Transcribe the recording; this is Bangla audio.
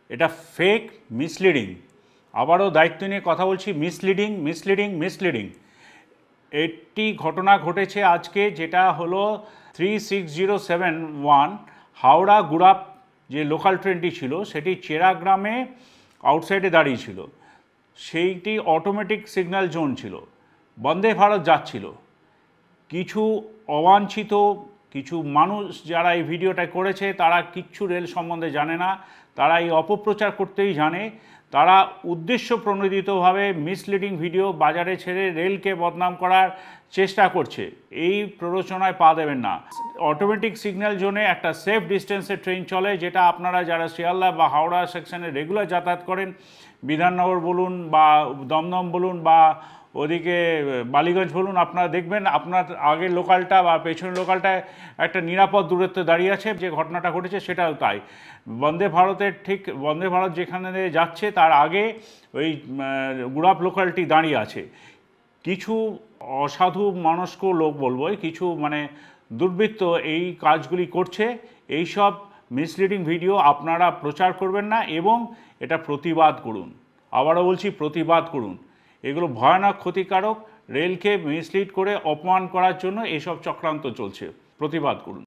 এটা ফেক, মিসলিডিং। আবারও দায়িত্ব নিয়ে কথা বলছি, মিসলিডিং মিসলিডিং মিসলিডিং। একটি ঘটনা ঘটেছে আজকে, যেটা হলো 36071 হাওড়া গুড়াপ যে লোকাল ট্রেনটি ছিল সেটি চেরাগ্রামে আউটসাইডে দাঁড়িয়ে ছিল। সেইটি অটোমেটিক সিগন্যাল জোন ছিল, বন্দে ভারত যাচ্ছিল। কিছু অবাঞ্ছিত কিছু মানুষ যারা এই ভিডিওটা করেছে তারা কিচ্ছু রেল সম্বন্ধে জানে না, তারা এই অপপ্রচার করতেই জানে। তারা উদ্দেশ্য প্রণোদিতভাবে মিসলিডিং ভিডিও বাজারে ছেড়ে রেলকে বদনাম করার চেষ্টা করছে। এই প্ররোচনায় পা দেবেন না। অটোমেটিক সিগন্যাল জোনে একটা সেফ ডিস্টেন্সে ট্রেন চলে, যেটা আপনারা যারা শিয়ালদা বা হাওড়া সেকশনে রেগুলার যাতায়াত করেন, বিধাননগর বলুন বা দমদম বলুন বা ওদিকে বালিগঞ্জ বলুন, আপনারা দেখবেন আপনার আগের লোকালটা বা পেছনের লোকালটায় একটা নিরাপদ দূরত্বে দাঁড়িয়ে আছে। যে ঘটনাটা ঘটেছে সেটাও তাই। বন্দে ভারতের ঠিক বন্দে ভারত যেখানে যাচ্ছে তার আগে ওই গুড়াপ লোকালটি দাঁড়িয়ে আছে। কিছু অসাধু মনস্ক লোক বলবো, কিছু মানে দুর্বৃত্ত এই কাজগুলি করছে। এইসব মিসলিডিং ভিডিও আপনারা প্রচার করবেন না এবং এটা প্রতিবাদ করুন। আবারও বলছি, প্রতিবাদ করুন। এগুলো ভয়ানক ক্ষতিকারক। রেলকে মিসলিড করে অপমান করার জন্য এসব চক্রান্ত চলছে। প্রতিবাদ করুন।